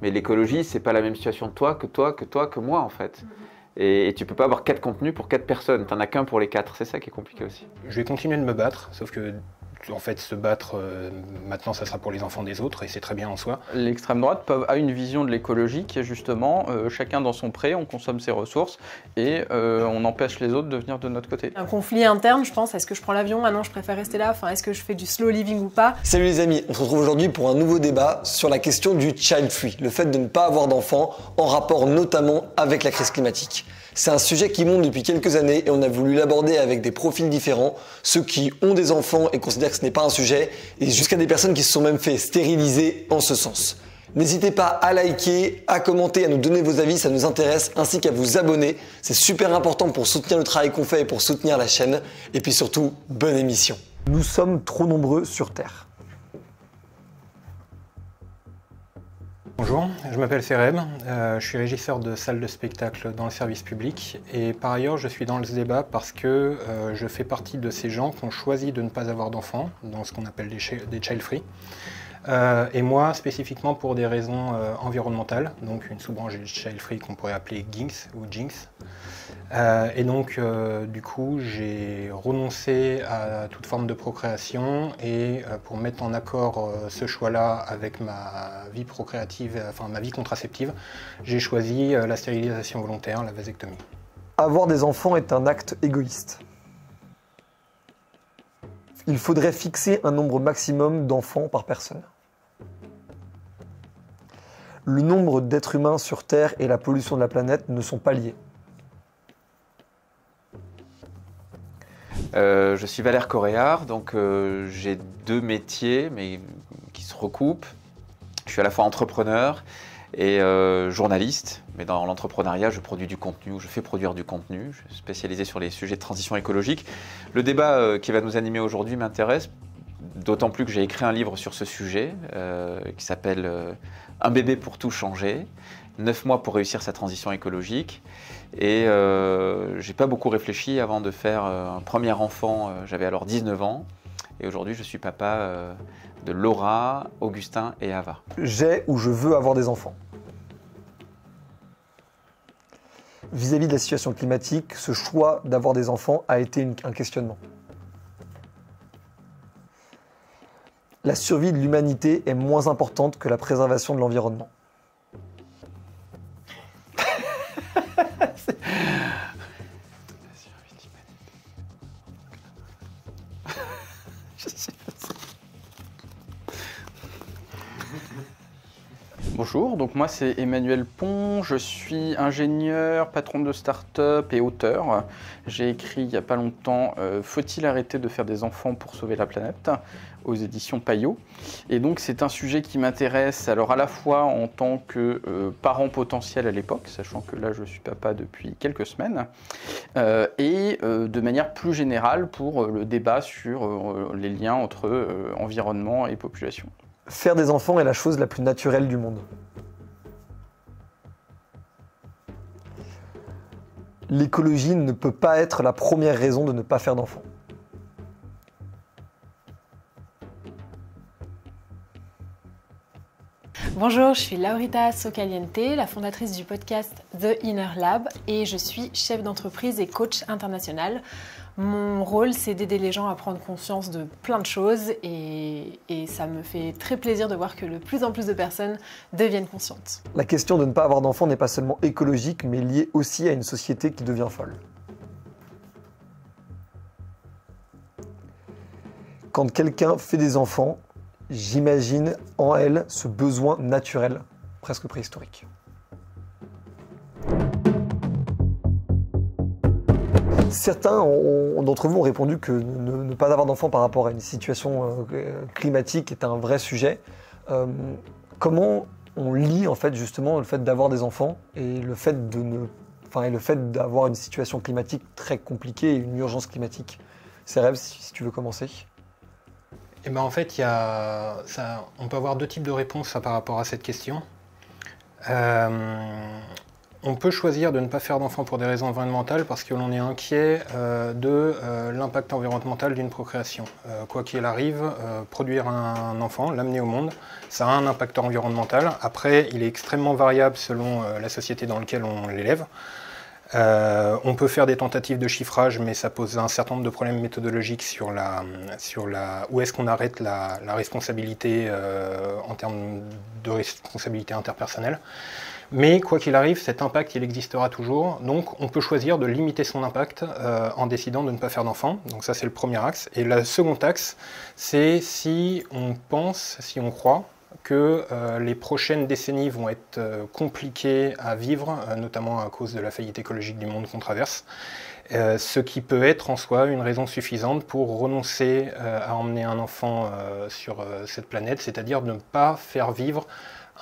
Mais l'écologie, c'est pas la même situation de toi, que moi, en fait. Et tu peux pas avoir 4 contenus pour 4 personnes. T'en as qu'un pour les 4. C'est ça qui est compliqué aussi. Je vais continuer de me battre, sauf que en fait se battre maintenant ça sera pour les enfants des autres et c'est très bien en soi. L'extrême droite a une vision de l'écologie qui est justement chacun dans son pré, on consomme ses ressources et on empêche les autres de venir de notre côté. Un conflit interne, je pense, est-ce que je prends l'avion? Ah non, je préfère rester là. Enfin, est-ce que je fais du slow living ou pas? Salut les amis, on se retrouve aujourd'hui pour un nouveau débat sur la question du child free, le fait de ne pas avoir d'enfants en rapport notamment avec la crise climatique. C'est un sujet qui monte depuis quelques années et on a voulu l'aborder avec des profils différents, ceux qui ont des enfants et considèrent que ce n'est pas un sujet, et jusqu'à des personnes qui se sont même fait stériliser en ce sens. N'hésitez pas à liker, à commenter, à nous donner vos avis, ça nous intéresse, ainsi qu'à vous abonner. C'est super important pour soutenir le travail qu'on fait et pour soutenir la chaîne. Et puis surtout, bonne émission. Nous sommes trop nombreux sur Terre. Bonjour, je m'appelle Sereb, je suis régisseur de salle de spectacle dans le service public et par ailleurs je suis dans ce débat parce que je fais partie de ces gens qui ont choisi de ne pas avoir d'enfants, dans ce qu'on appelle des child free. Et moi spécifiquement pour des raisons environnementales, donc une sous-branche des child free qu'on pourrait appeler GINX ou JINX. Et donc du coup j'ai renoncé à toute forme de procréation et pour mettre en accord ce choix-là avec ma vie procréative, enfin ma vie contraceptive, j'ai choisi la stérilisation volontaire, la vasectomie. Avoir des enfants est un acte égoïste. Il faudrait fixer un nombre maximum d'enfants par personne. Le nombre d'êtres humains sur Terre et la pollution de la planète ne sont pas liés. Je suis Valère Coréard, donc j'ai 2 métiers mais qui se recoupent. Je suis à la fois entrepreneur et journaliste, mais dans l'entrepreneuriat, je produis du contenu, ou je fais produire du contenu. Je suis spécialisé sur les sujets de transition écologique. Le débat qui va nous animer aujourd'hui m'intéresse, d'autant plus que j'ai écrit un livre sur ce sujet qui s'appelle Un bébé pour tout changer, 9 mois pour réussir sa transition écologique. Et j'ai pas beaucoup réfléchi avant de faire un premier enfant, j'avais alors 19 ans. Et aujourd'hui, je suis papa de Laura, Augustin et Ava. J'ai ou je veux avoir des enfants. Vis-à-vis de la situation climatique, ce choix d'avoir des enfants a été un questionnement. La survie de l'humanité est moins importante que la préservation de l'environnement. Bonjour, donc moi c'est Emmanuel Pont, je suis ingénieur, patron de start-up et auteur. J'ai écrit il n'y a pas longtemps Faut-il arrêter de faire des enfants pour sauver la planète aux éditions Payot. Et donc c'est un sujet qui m'intéresse alors à la fois en tant que parent potentiel à l'époque, sachant que là je suis papa depuis quelques semaines, et de manière plus générale pour le débat sur les liens entre environnement et population. Faire des enfants est la chose la plus naturelle du monde. L'écologie ne peut pas être la première raison de ne pas faire d'enfants. Bonjour, je suis Laurita Socaliente, la fondatrice du podcast The Inner Lab et je suis chef d'entreprise et coach international. Mon rôle, c'est d'aider les gens à prendre conscience de plein de choses et ça me fait très plaisir de voir que de plus en plus de personnes deviennent conscientes. La question de ne pas avoir d'enfants n'est pas seulement écologique, mais liée aussi à une société qui devient folle. Quand quelqu'un fait des enfants, j'imagine en elle ce besoin naturel, presque préhistorique. Certains d'entre vous ont répondu que ne pas avoir d'enfants par rapport à une situation climatique est un vrai sujet. Comment on lie en fait justement le fait d'avoir des enfants et le fait d'avoir une situation climatique très compliquée et une urgence climatique? Sereb, si tu veux commencer. Et ben en fait, on peut avoir 2 types de réponses par rapport à cette question. On peut choisir de ne pas faire d'enfant pour des raisons environnementales parce que l'on est inquiet de l'impact environnemental d'une procréation. Quoi qu'il arrive, produire un enfant, l'amener au monde, ça a un impact environnemental. Après, il est extrêmement variable selon la société dans laquelle on l'élève. On peut faire des tentatives de chiffrage, mais ça pose un certain nombre de problèmes méthodologiques sur où est-ce qu'on arrête la responsabilité en termes de responsabilité interpersonnelle. Mais quoi qu'il arrive, cet impact, il existera toujours. Donc, on peut choisir de limiter son impact en décidant de ne pas faire d'enfant. Donc ça, c'est le premier axe. Et le second axe, c'est si on pense, si on croit que les prochaines décennies vont être compliquées à vivre, notamment à cause de la faillite écologique du monde qu'on traverse, ce qui peut être en soi une raison suffisante pour renoncer à emmener un enfant sur cette planète, c'est-à-dire de ne pas faire vivre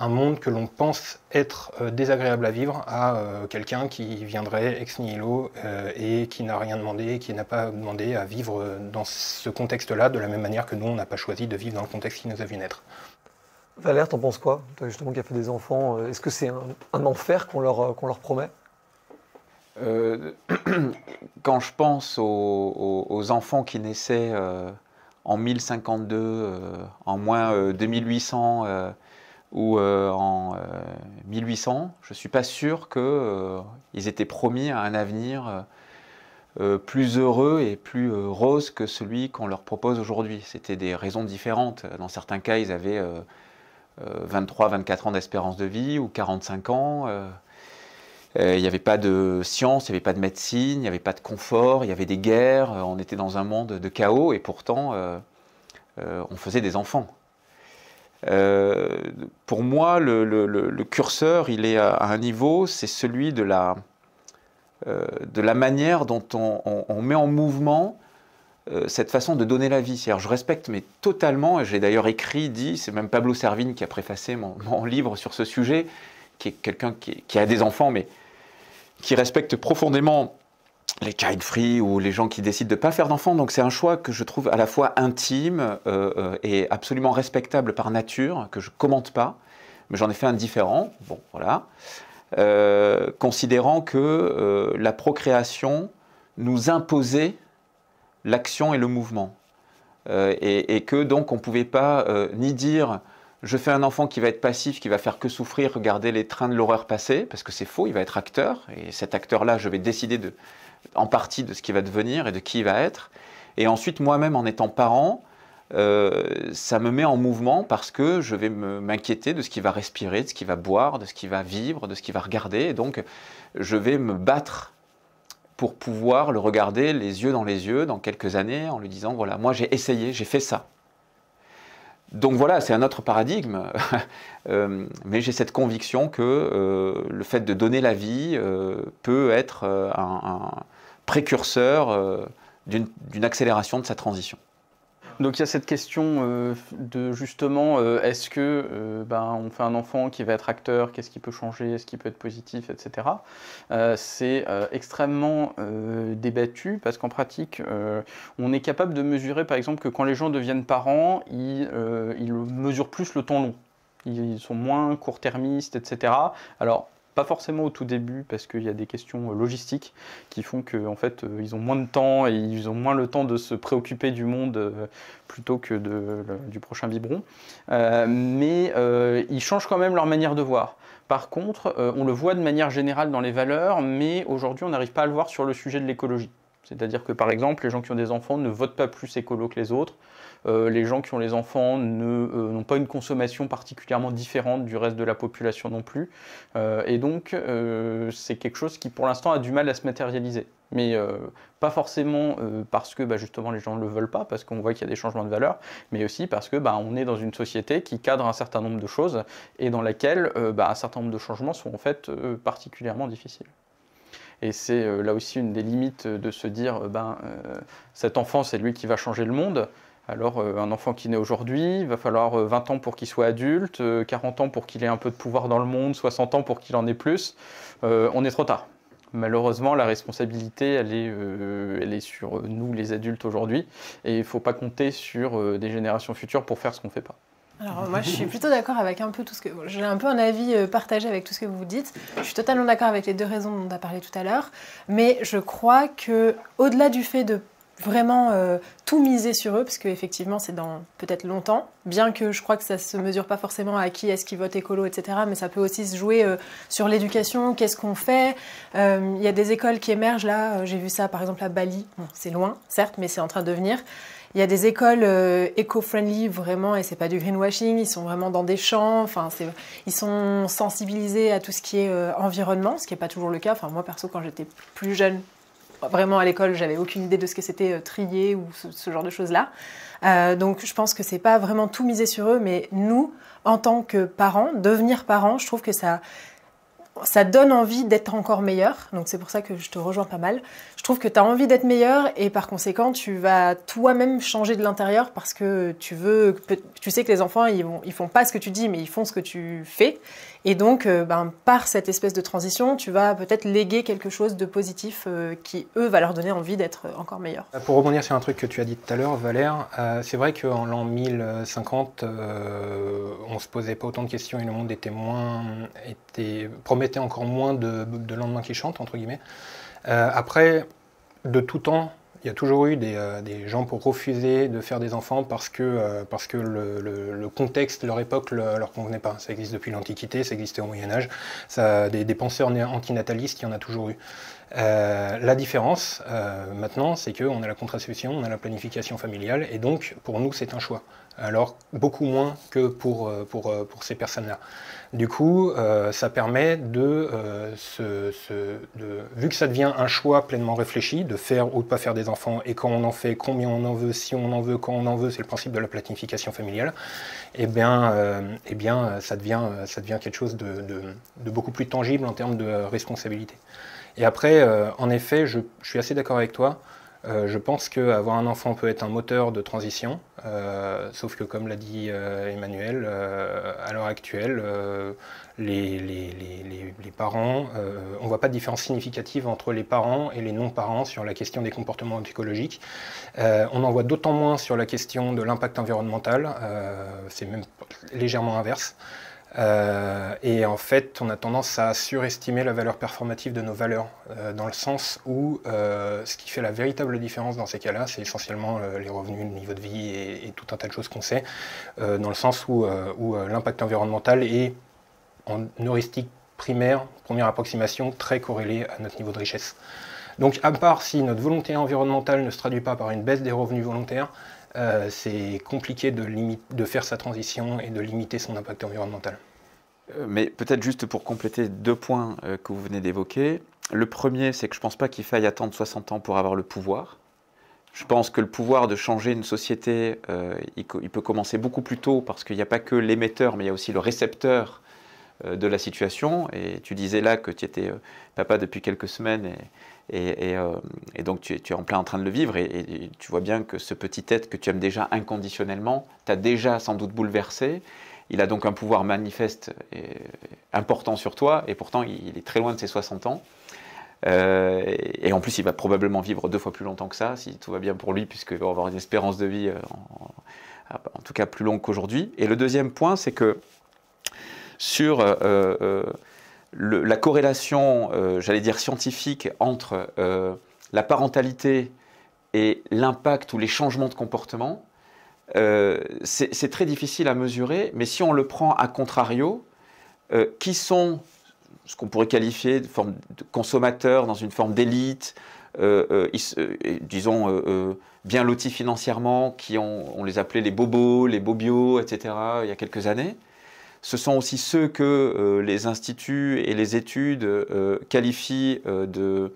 un monde que l'on pense être désagréable à vivre à quelqu'un qui viendrait ex nihilo et qui n'a rien demandé, qui n'a pas demandé à vivre dans ce contexte-là de la même manière que nous, on n'a pas choisi de vivre dans le contexte qui nous a vu naître. Valère, t'en penses quoi? Toi justement qui as fait des enfants, est-ce que c'est un enfer qu'on leur promet? Quand je pense aux enfants qui naissaient en 1052, en moins 2800 ou en 1800, je ne suis pas sûr qu'ils étaient promis à un avenir plus heureux et plus rose que celui qu'on leur propose aujourd'hui. C'était des raisons différentes. Dans certains cas, ils avaient 23, 24 ans d'espérance de vie ou 45 ans. Il n'y avait pas de science, il n'y avait pas de médecine, il n'y avait pas de confort, il y avait des guerres, on était dans un monde de chaos et pourtant on faisait des enfants. Pour moi, le curseur, il est à un niveau, c'est celui de la manière dont on met en mouvement cette façon de donner la vie. C'est-à-dire, je respecte mais totalement, et j'ai d'ailleurs dit, c'est même Pablo Servigne qui a préfacé mon livre sur ce sujet, qui est quelqu'un qui a des enfants, mais qui respecte profondément les child-free ou les gens qui décident de ne pas faire d'enfants. Donc c'est un choix que je trouve à la fois intime et absolument respectable par nature, que je ne commente pas, mais j'en ai fait un différent, bon voilà, considérant que la procréation nous imposait l'action et le mouvement, et que donc on ne pouvait pas ni dire je fais un enfant qui va être passif, qui va faire que souffrir, regarder les trains de l'horreur passer, parce que c'est faux, il va être acteur, et cet acteur-là, je vais décider en partie de ce qu'il va devenir et de qui il va être. Et ensuite, moi-même, en étant parent, ça me met en mouvement parce que je vais m'inquiéter de ce qu'il va respirer, de ce qu'il va boire, de ce qu'il va vivre, de ce qu'il va regarder. Et donc, je vais me battre pour pouvoir le regarder les yeux dans quelques années, en lui disant, voilà, moi j'ai essayé, j'ai fait ça. Donc voilà, c'est un autre paradigme, mais j'ai cette conviction que le fait de donner la vie peut être un précurseur d'une accélération de sa transition. Donc il y a cette question de justement, est-ce que on fait un enfant qui va être acteur, qu'est-ce qui peut changer, est-ce qu'il peut être positif, etc. C'est extrêmement débattu parce qu'en pratique, on est capable de mesurer par exemple que quand les gens deviennent parents, ils mesurent plus le temps long. Ils sont moins court-termistes, etc. Alors, pas forcément au tout début, parce qu'il y a des questions logistiques qui font qu'en fait, ils ont moins de temps et ils ont moins le temps de se préoccuper du monde plutôt que du prochain biberon. Mais ils changent quand même leur manière de voir. Par contre, on le voit de manière générale dans les valeurs, mais aujourd'hui, on n'arrive pas à le voir sur le sujet de l'écologie. C'est-à-dire que, par exemple, les gens qui ont des enfants ne votent pas plus écolo que les autres. Les gens qui ont les enfants n'ont pas une consommation particulièrement différente du reste de la population non plus. Et donc, c'est quelque chose qui, pour l'instant, a du mal à se matérialiser. Mais pas forcément parce que justement les gens ne le veulent pas, parce qu'on voit qu'il y a des changements de valeur, mais aussi parce que on est dans une société qui cadre un certain nombre de choses et dans laquelle un certain nombre de changements sont en fait particulièrement difficiles. Et c'est là aussi une des limites de se dire cet enfant, c'est lui qui va changer le monde. Alors, un enfant qui naît aujourd'hui, il va falloir 20 ans pour qu'il soit adulte, 40 ans pour qu'il ait un peu de pouvoir dans le monde, 60 ans pour qu'il en ait plus. On est trop tard. Malheureusement, la responsabilité, elle est sur nous, les adultes, aujourd'hui. Et il ne faut pas compter sur des générations futures pour faire ce qu'on ne fait pas. Alors moi je suis plutôt d'accord avec un peu tout ce que... J'ai un peu un avis partagé avec tout ce que vous dites. Je suis totalement d'accord avec les 2 raisons dont on a parlé tout à l'heure. Mais je crois que au-delà du fait de vraiment tout miser sur eux, parce qu'effectivement c'est dans peut-être longtemps, bien que je crois que ça ne se mesure pas forcément à qui est-ce qui vote écolo, etc. Mais ça peut aussi se jouer sur l'éducation, qu'est-ce qu'on fait. Il y a des écoles qui émergent là, j'ai vu ça par exemple à Bali, bon, c'est loin certes, mais c'est en train de venir. Il y a des écoles éco-friendly vraiment, et c'est pas du greenwashing, ils sont vraiment dans des champs, enfin, ils sont sensibilisés à tout ce qui est environnement, ce qui n'est pas toujours le cas. Enfin, moi perso, quand j'étais plus jeune, vraiment à l'école, j'avais aucune idée de ce que c'était trier ou ce genre de choses-là. Donc je pense que c'est pas vraiment tout miser sur eux, mais nous, en tant que parents, devenir parents, je trouve que ça donne envie d'être encore meilleur. Donc c'est pour ça que je te rejoins pas mal. Je trouve que tu as envie d'être meilleur et par conséquent, tu vas toi-même changer de l'intérieur parce que tu sais que les enfants, ils font pas ce que tu dis, mais ils font ce que tu fais. Et donc, par cette espèce de transition, tu vas peut-être léguer quelque chose de positif qui, eux, va leur donner envie d'être encore meilleurs. Pour rebondir sur un truc que tu as dit tout à l'heure, Valère, c'est vrai qu'en l'an 1050, on se posait pas autant de questions et le monde promettait encore moins de lendemains qui chantent, entre guillemets. Après, de tout temps, il y a toujours eu des gens pour refuser de faire des enfants parce que le contexte, leur époque leur convenait pas. Ça existe depuis l'Antiquité, ça existait au Moyen-Âge. Des penseurs antinatalistes, il y en a toujours eu. La différence, maintenant, c'est qu'on a la contraception, on a la planification familiale, et donc, pour nous, c'est un choix. Alors, beaucoup moins que pour ces personnes-là. Du coup, ça permet vu que ça devient un choix pleinement réfléchi, de faire ou de pas faire des enfants, et quand on en fait, combien on en veut, si on en veut, quand on en veut, c'est le principe de la planification familiale, ça devient quelque chose de beaucoup plus tangible en termes de responsabilité. Et après, en effet, je suis assez d'accord avec toi. Je pense qu'avoir un enfant peut être un moteur de transition, sauf que comme l'a dit Emmanuel, à l'heure actuelle, les parents, on ne voit pas de différence significative entre les parents et les non-parents sur la question des comportements écologiques. On en voit d'autant moins sur la question de l'impact environnemental, c'est même légèrement inverse. Et en fait, on a tendance à surestimer la valeur performative de nos valeurs, dans le sens où ce qui fait la véritable différence dans ces cas-là, c'est essentiellement les revenus, le niveau de vie et tout un tas de choses qu'on sait, dans le sens où l'impact environnemental est en heuristique primaire, première approximation, très corrélée à notre niveau de richesse. Donc à part si notre volonté environnementale ne se traduit pas par une baisse des revenus volontaires, c'est compliqué de faire sa transition et de limiter son impact environnemental. Mais peut-être juste pour compléter 2 points que vous venez d'évoquer. Le premier, c'est que je ne pense pas qu'il faille attendre 60 ans pour avoir le pouvoir. Je pense que le pouvoir de changer une société, il peut commencer beaucoup plus tôt parce qu'il n'y a pas que l'émetteur, mais il y a aussi le récepteur de la situation. Et tu disais là que tu étais papa depuis quelques semaines et donc tu es en plein en train de le vivre et tu vois bien que ce petit être que tu aimes déjà inconditionnellement t'a déjà sans doute bouleversé. Il a donc un pouvoir manifeste et important sur toi et pourtant il est très loin de ses 60 ans. Et en plus il va probablement vivre 2 fois plus longtemps que ça si tout va bien pour lui puisqu'il va avoir une espérance de vie en tout cas plus longue qu'aujourd'hui. Et le deuxième point, c'est que sur la corrélation, j'allais dire scientifique, entre la parentalité et l'impact ou les changements de comportement, c'est très difficile à mesurer, mais si on le prend à contrario, qui sont ce qu'on pourrait qualifier de forme de consommateurs dans une forme d'élite, disons bien lotis financièrement, on les appelait les bobos, les bobios, etc. il y a quelques années. Ce sont aussi ceux que les instituts et les études qualifient de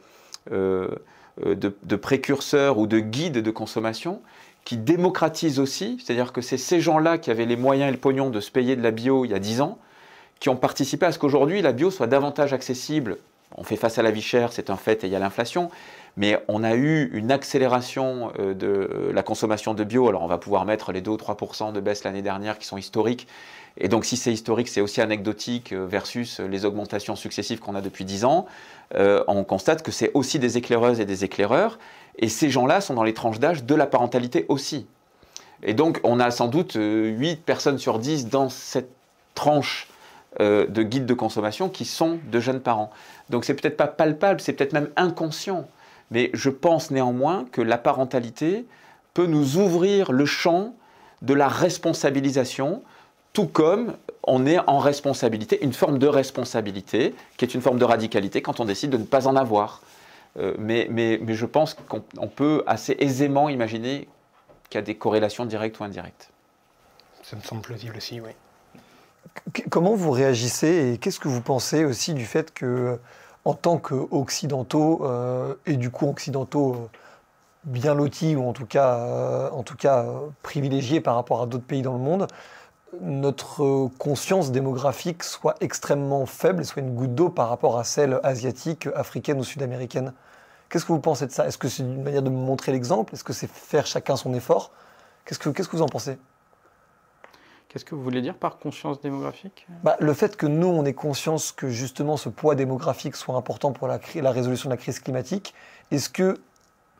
précurseurs ou de guides de consommation, qui démocratisent aussi, c'est-à-dire que c'est ces gens-là qui avaient les moyens et le pognon de se payer de la bio il y a 10 ans, qui ont participé à ce qu'aujourd'hui la bio soit davantage accessible. On fait face à la vie chère, c'est un fait, et il y a l'inflation, mais on a eu une accélération de la consommation de bio. Alors on va pouvoir mettre les 2 ou 3% de baisse l'année dernière qui sont historiques, et donc si c'est historique, c'est aussi anecdotique versus les augmentations successives qu'on a depuis 10 ans. On constate que c'est aussi des éclaireuses et des éclaireurs, et ces gens-là sont dans les tranches d'âge de la parentalité aussi. Et donc, on a sans doute 8 personnes sur 10 dans cette tranche de guides de consommation qui sont de jeunes parents. Donc, c'est peut-être pas palpable, c'est peut-être même inconscient. Mais je pense néanmoins que la parentalité peut nous ouvrir le champ de la responsabilisation, tout comme on est en responsabilité, une forme de responsabilité, qui est une forme de radicalité quand on décide de ne pas en avoir. Mais je pense qu'on peut assez aisément imaginer qu'il y a des corrélations directes ou indirectes. Ça me semble plausible aussi, oui. Comment vous réagissez et qu'est-ce que vous pensez aussi du fait que, en tant qu'occidentaux, et du coup occidentaux bien lotis ou en tout cas privilégiés par rapport à d'autres pays dans le monde, notre conscience démographique soit extrêmement faible et soit une goutte d'eau par rapport à celle asiatique, africaine ou sud-américaine? Qu'est-ce que vous pensez de ça? Est-ce que c'est une manière de montrer l'exemple? Est-ce que c'est faire chacun son effort? Qu'est-ce que vous en pensez? Qu'est-ce que vous voulez dire par conscience démographique? Le fait que nous, on ait conscience que justement ce poids démographique soit important pour la résolution de la crise climatique, est-ce que,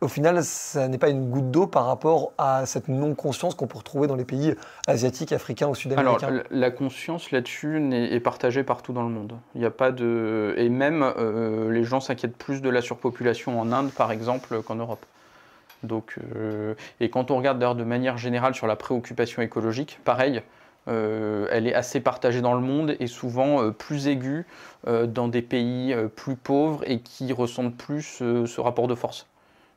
au final, ça n'est pas une goutte d'eau par rapport à cette non-conscience qu'on peut retrouver dans les pays asiatiques, africains ou sud-américains? Alors, la conscience là-dessus est partagée partout dans le monde. Il n'y a pas de... Et même, les gens s'inquiètent plus de la surpopulation en Inde, par exemple, qu'en Europe. Donc, et quand on regarde d'ailleurs de manière générale sur la préoccupation écologique, pareil, elle est assez partagée dans le monde et souvent plus aiguë dans des pays plus pauvres et qui ressentent plus ce rapport de force.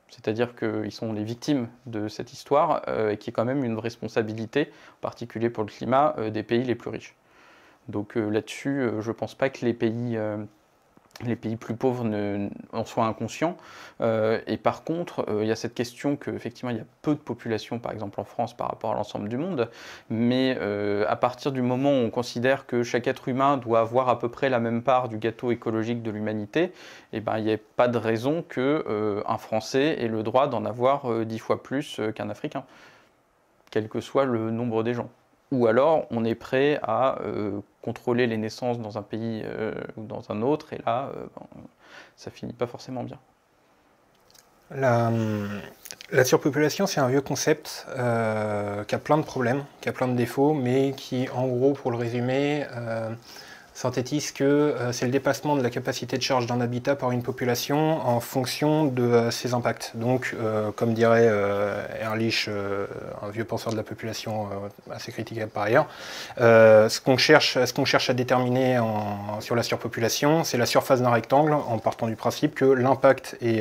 C'est-à-dire qu'ils sont les victimes de cette histoire et qui est quand même une responsabilité, en particulier pour le climat, des pays les plus riches. Donc là-dessus, je ne pense pas que les pays plus pauvres en soient inconscients. Et par contre, il y a cette question qu'effectivement, il y a peu de population, par exemple en France, par rapport à l'ensemble du monde. Mais à partir du moment où on considère que chaque être humain doit avoir à peu près la même part du gâteau écologique de l'humanité, eh ben, il n'y a pas de raison qu'un Français ait le droit d'en avoir 10 fois plus qu'un Africain, quel que soit le nombre des gens. Ou alors, on est prêt à contrôler les naissances dans un pays ou dans un autre, et là, ça finit pas forcément bien. La surpopulation, c'est un vieux concept qui a plein de problèmes, qui a plein de défauts, mais qui, en gros, pour le résumer, synthétise que c'est le dépassement de la capacité de charge d'un habitat par une population en fonction de ses impacts. Donc, comme dirait Ehrlich, un vieux penseur de la population assez critiquable par ailleurs, ce qu'on cherche à déterminer sur la surpopulation, c'est la surface d'un rectangle, en partant du principe que l'impact est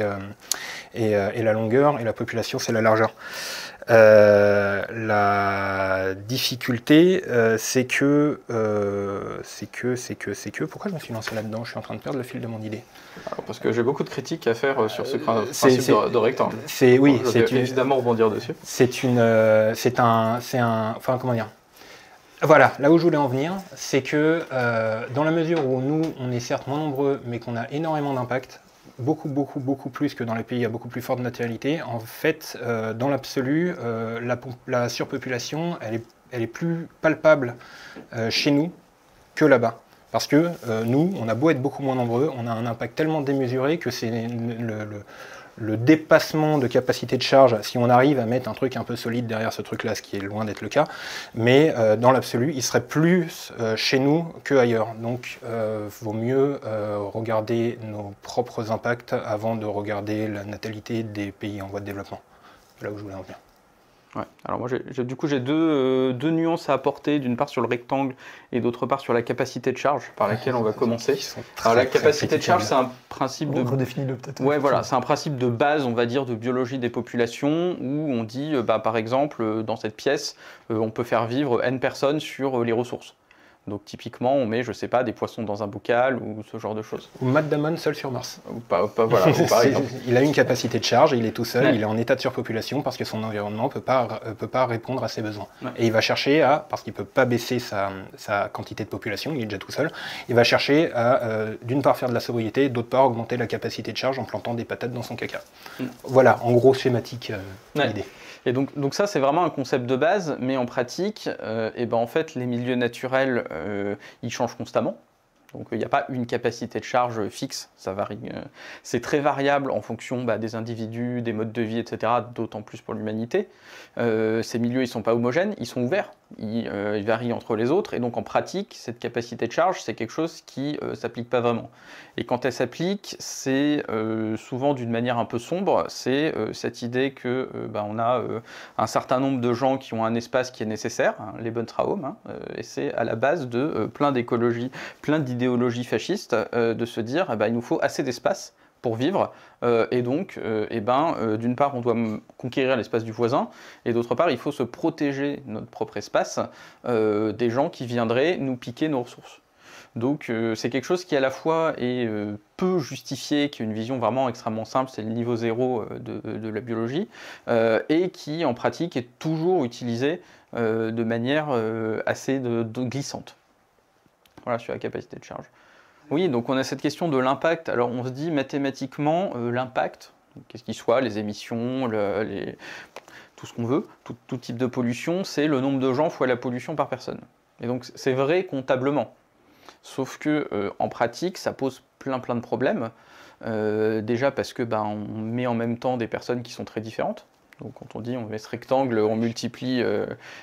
la longueur et la population, c'est la largeur. La difficulté, c'est que... Pourquoi je me suis lancé là-dedans? Je suis en train de perdre le fil de mon idée. Alors, parce que j'ai beaucoup de critiques à faire sur ce principe de rectangle. Oui, je vais évidemment rebondir dessus. Enfin, comment dire? Voilà, là où je voulais en venir, c'est que dans la mesure où nous, on est certes moins nombreux, mais qu'on a énormément d'impact, beaucoup plus que dans les pays à beaucoup plus forte natalité, en fait, dans l'absolu, la surpopulation, elle est plus palpable chez nous que là-bas. Parce que nous, on a beau être beaucoup moins nombreux, on a un impact tellement démesuré que c'est le dépassement de capacité de charge, si on arrive à mettre un truc un peu solide derrière ce truc-là, ce qui est loin d'être le cas, mais dans l'absolu, il serait plus chez nous qu'ailleurs. Donc, vaut mieux regarder nos propres impacts avant de regarder la natalité des pays en voie de développement. C'est là où je voulais en venir. Ouais. Alors moi, j'ai deux nuances à apporter, d'une part sur le rectangle et d'autre part sur la capacité de charge par laquelle on va commencer. Alors la capacité de charge, c'est un principe de... Redéfinis-le peut-être. Ouais, voilà, c'est un principe de base, on va dire, de biologie des populations où on dit, par exemple, dans cette pièce, on peut faire vivre N personnes sur les ressources. Donc typiquement, on met, je sais pas, des poissons dans un bocal ou ce genre de choses. Ou Matt Damon seul sur Mars. Voilà, par exemple. Il a une capacité de charge, il est tout seul, ouais. Il est en état de surpopulation parce que son environnement peut pas répondre à ses besoins. Ouais. Et il va chercher parce qu'il peut pas baisser sa quantité de population, il est déjà tout seul, il va chercher à, d'une part, faire de la sobriété, d'autre part, augmenter la capacité de charge en plantant des patates dans son caca. Voilà, en gros, schématique, l'idée. Et donc ça, c'est vraiment un concept de base, mais en pratique, en fait, les milieux naturels, ils changent constamment. Donc il n'y a pas une capacité de charge fixe, ça varie. C'est très variable en fonction des individus, des modes de vie, etc., d'autant plus pour l'humanité. Ces milieux, ils ne sont pas homogènes, ils sont ouverts, ils varient entre les autres, et donc en pratique, cette capacité de charge, c'est quelque chose qui ne s'applique pas vraiment. Et quand elle s'applique, c'est souvent d'une manière un peu sombre, c'est cette idée que on a un certain nombre de gens qui ont un espace qui est nécessaire, hein, les Lebensraum, et c'est à la base de plein d'écologies, plein d'idéologies fascistes, de se dire il nous faut assez d'espace pour vivre, et donc d'une part on doit conquérir l'espace du voisin, et d'autre part il faut se protéger notre propre espace des gens qui viendraient nous piquer nos ressources. Donc c'est quelque chose qui à la fois est peu justifié, qui est une vision vraiment extrêmement simple, c'est le niveau zéro de la biologie, et qui en pratique est toujours utilisé de manière assez glissante. Voilà sur la capacité de charge. Oui, donc on a cette question de l'impact. Alors on se dit mathématiquement l'impact, qu'est-ce qu'il soit, les émissions, tout ce qu'on veut, tout type de pollution, c'est le nombre de gens fois la pollution par personne. Et donc c'est vrai comptablement. Sauf que en pratique, ça pose plein de problèmes. Déjà parce que on met en même temps des personnes qui sont très différentes. Donc quand on dit on met ce rectangle, on multiplie,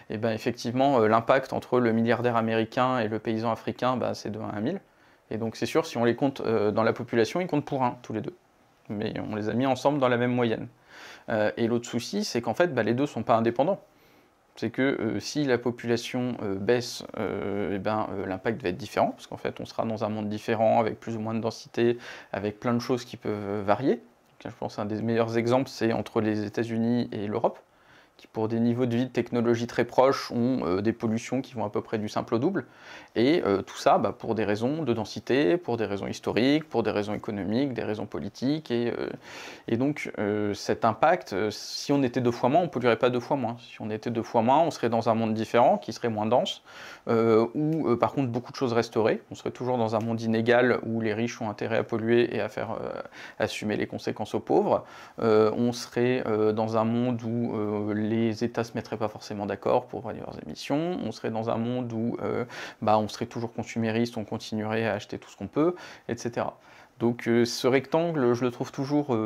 effectivement l'impact entre le milliardaire américain et le paysan africain, c'est de 1 à 1000. Et donc c'est sûr, si on les compte dans la population, ils comptent pour 1, tous les deux. Mais on les a mis ensemble dans la même moyenne. Et l'autre souci, c'est qu'en fait, les deux ne sont pas indépendants. C'est que si la population baisse, l'impact va être différent, parce qu'en fait, on sera dans un monde différent, avec plus ou moins de densité, avec plein de choses qui peuvent varier. Donc, je pense qu'un des meilleurs exemples, c'est entre les États-Unis et l'Europe, qui pour des niveaux de vie, de technologie très proches, ont des pollutions qui vont à peu près du simple au double. Et tout ça pour des raisons de densité, pour des raisons historiques, pour des raisons économiques, des raisons politiques. Et donc cet impact, si on était 2 fois moins, on ne polluerait pas 2 fois moins. Si on était 2 fois moins, on serait dans un monde différent, qui serait moins dense, où par contre beaucoup de choses resteraient. On serait toujours dans un monde inégal, où les riches ont intérêt à polluer et à faire assumer les conséquences aux pauvres. On serait dans un monde où les États ne se mettraient pas forcément d'accord pour réduire leurs émissions. On serait dans un monde où on serait toujours consumériste, on continuerait à acheter tout ce qu'on peut, etc. Donc ce rectangle, je le trouve toujours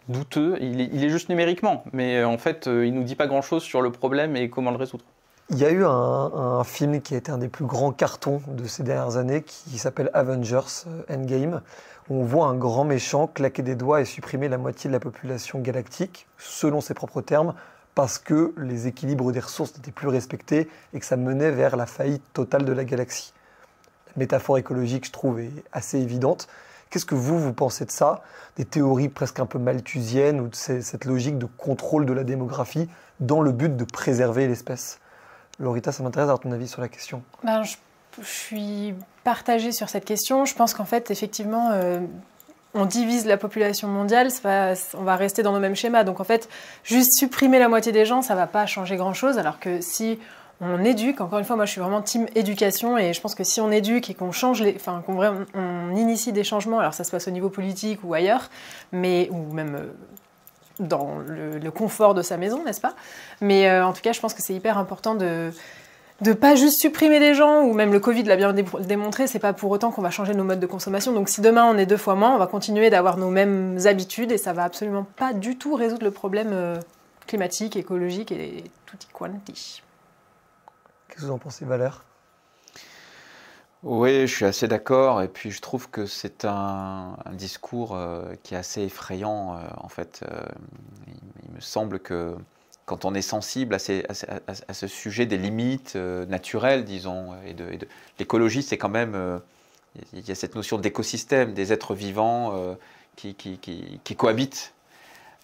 douteux. Il est juste numériquement, mais en fait, il ne nous dit pas grand-chose sur le problème et comment le résoudre. Il y a eu un film qui a été un des plus grands cartons de ces dernières années, qui s'appelle Avengers Endgame, où on voit un grand méchant claquer des doigts et supprimer la moitié de la population galactique, selon ses propres termes, parce que les équilibres des ressources n'étaient plus respectés et que ça menait vers la faillite totale de la galaxie. La métaphore écologique, je trouve, est assez évidente. Qu'est-ce que vous pensez de ça? Des théories presque un peu malthusiennes, ou de cette logique de contrôle de la démographie dans le but de préserver l'espèce? Laurita, ça m'intéresse d'avoir ton avis sur la question. Je suis partagée sur cette question. Je pense qu'en fait, effectivement, on divise la population mondiale, on va rester dans nos mêmes schémas. Donc en fait, juste supprimer la moitié des gens, ça ne va pas changer grand-chose. Alors que si on éduque, encore une fois, moi je suis vraiment team éducation, et je pense que si on éduque et qu'on change, on initie des changements, alors ça se passe au niveau politique ou ailleurs, ou même dans le confort de sa maison, n'est-ce pas? Mais en tout cas, je pense que c'est hyper important de pas juste supprimer des gens, ou même le Covid l'a bien démontré, c'est pas pour autant qu'on va changer nos modes de consommation. Donc si demain on est 2 fois moins, on va continuer d'avoir nos mêmes habitudes, et ça va absolument pas du tout résoudre le problème climatique, écologique et tutti quanti. Qu'est-ce que vous en pensez, Valère? Oui, je suis assez d'accord, et puis je trouve que c'est un discours qui est assez effrayant, en fait. Il me semble que quand on est sensible à ce sujet des limites naturelles, disons, et de l'écologie, c'est quand même, il y a cette notion d'écosystème, des êtres vivants qui cohabitent.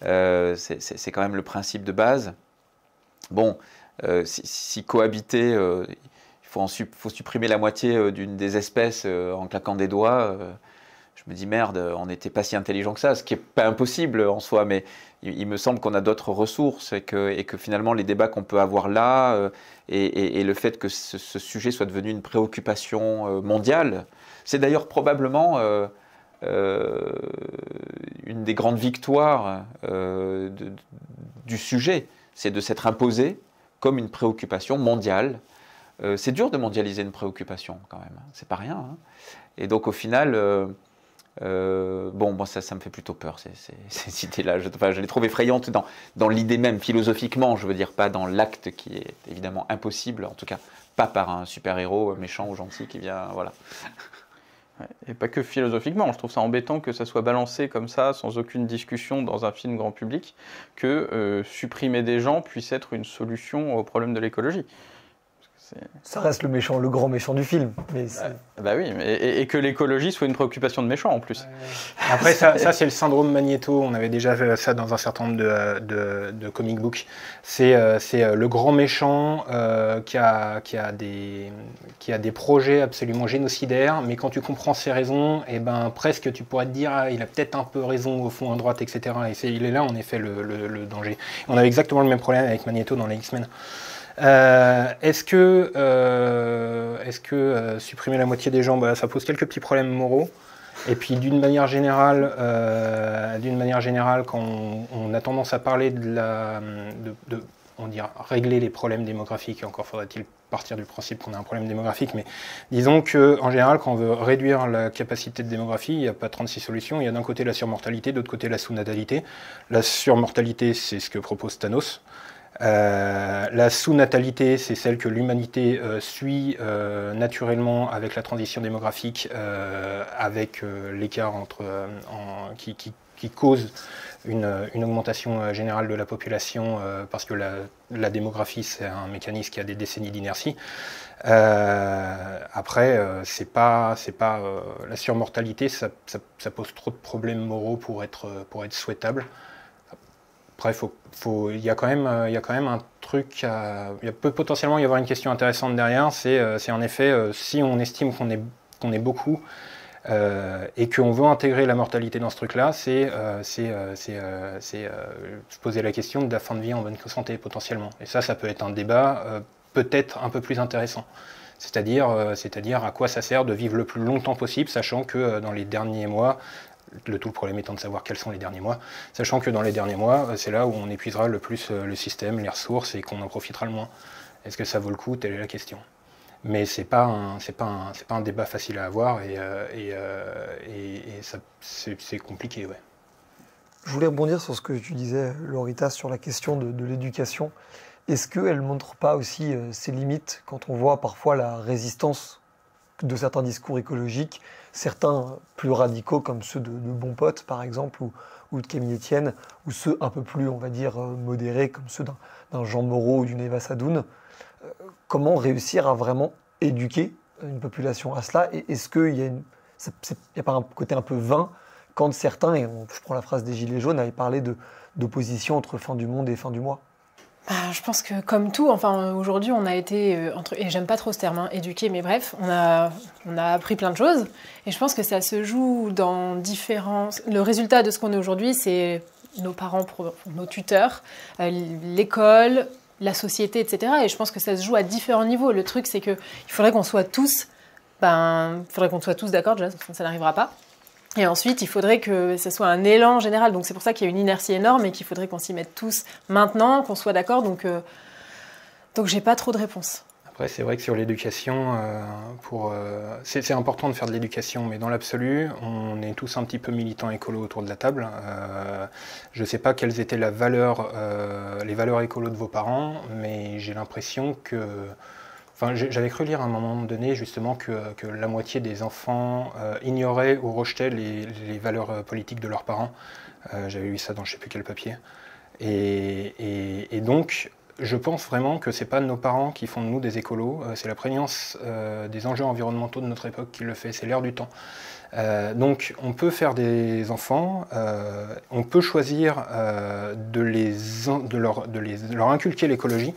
C'est quand même le principe de base. Bon, si cohabiter, il faut supprimer la moitié d'une des espèces en claquant des doigts. Je me dis merde, on n'était pas si intelligent que ça, ce qui n'est pas impossible en soi, mais il me semble qu'on a d'autres ressources, et que finalement les débats qu'on peut avoir là, et le fait que ce sujet soit devenu une préoccupation mondiale, c'est d'ailleurs probablement une des grandes victoires du sujet, c'est de s'être imposé comme une préoccupation mondiale. C'est dur de mondialiser une préoccupation quand même, c'est pas rien. Et donc au final, bon, ça me fait plutôt peur, ces idées-là. Je les trouve effrayantes dans l'idée même, philosophiquement, je veux dire, pas dans l'acte qui est évidemment impossible, en tout cas pas par un super-héros méchant ou gentil qui vient, voilà. Ouais, et pas que philosophiquement, je trouve ça embêtant que ça soit balancé comme ça, sans aucune discussion dans un film grand public, que supprimer des gens puisse être une solution au problème de l'écologie. Ça reste le grand méchant du film. Mais bah oui, et que l'écologie soit une préoccupation de méchant en plus. Après, ça c'est le syndrome Magneto. On avait déjà fait ça dans un certain nombre de comic books. C'est le grand méchant qui a des projets absolument génocidaires, mais quand tu comprends ses raisons, et ben presque tu pourrais te dire il a peut-être un peu raison au fond à droite, etc. Et il est là en effet le danger. On avait exactement le même problème avec Magneto dans les X-Men. Est-ce que supprimer la moitié des gens, ça pose quelques petits problèmes moraux. Et puis d'une manière générale, quand on a tendance à parler on dirait régler les problèmes démographiques, encore faudrait-il partir du principe qu'on a un problème démographique, mais disons qu'en général, quand on veut réduire la capacité de démographie, il n'y a pas 36 solutions. Il y a d'un côté la surmortalité, de l'autre côté la sous-natalité. La surmortalité, c'est ce que propose Thanos. La sous-natalité, c'est celle que l'humanité suit naturellement avec la transition démographique, avec l'écart qui cause une augmentation générale de la population, parce que la démographie, c'est un mécanisme qui a des décennies d'inertie. Après, c'est pas la surmortalité, ça pose trop de problèmes moraux pour être souhaitable. Après, il y a quand même un truc, il peut potentiellement y avoir une question intéressante derrière, c'est en effet, si on estime qu'on est beaucoup et qu'on veut intégrer la mortalité dans ce truc-là, c'est se poser la question de la fin de vie en bonne santé potentiellement. Et ça peut être un débat peut-être un peu plus intéressant. C'est-à-dire à quoi ça sert de vivre le plus longtemps possible, sachant que dans les derniers mois, le problème étant de savoir quels sont les derniers mois, sachant que dans les derniers mois, c'est là où on épuisera le plus le système, les ressources, et qu'on en profitera le moins. Est-ce que ça vaut le coup? Telle est la question. Mais c'est pas un débat facile à avoir, et c'est compliqué, ouais. Je voulais rebondir sur ce que tu disais, Laurita, sur la question de l'éducation. Est-ce qu'elle ne montre pas aussi ses limites quand on voit parfois la résistance de certains discours écologiques, certains plus radicaux comme ceux de Bon Pote par exemple, ou de Camille Etienne, ou ceux un peu plus, on va dire, modérés comme ceux d'un Jean Moreau ou d'une Eva Sadoun. Comment réussir à vraiment éduquer une population à cela? Et est-ce qu'il y a pas un côté un peu vain quand certains, et je prends la phrase des Gilets jaunes, avaient parlé d'opposition entre fin du monde et fin du mois? Je pense que comme tout, enfin aujourd'hui on a été, et j'aime pas trop ce terme, éduqué, mais bref, on a appris plein de choses. Et je pense que ça se joue dans différents... Le résultat de ce qu'on est aujourd'hui, c'est nos parents, nos tuteurs, l'école, la société, etc. Et je pense que ça se joue à différents niveaux. Le truc, c'est qu'il faudrait qu'on soit tous, d'accord, déjà, ça n'arrivera pas. Et ensuite, il faudrait que ce soit un élan général. Donc c'est pour ça qu'il y a une inertie énorme et qu'il faudrait qu'on s'y mette tous maintenant, qu'on soit d'accord. Donc j'ai pas trop de réponses. Après, c'est vrai que sur l'éducation, c'est important de faire de l'éducation, mais dans l'absolu, on est tous un petit peu militants écolos autour de la table. Je ne sais pas quelles étaient les valeurs écolos de vos parents, mais j'ai l'impression que... Enfin, j'avais cru lire à un moment donné justement que la moitié des enfants ignoraient ou rejetaient les valeurs politiques de leurs parents. J'avais lu ça dans je ne sais plus quel papier. Et donc, je pense vraiment que ce n'est pas nos parents qui font de nous des écolos, c'est la prégnance des enjeux environnementaux de notre époque qui le fait, c'est l'air du temps. Donc on peut faire des enfants, on peut choisir de leur inculquer l'écologie,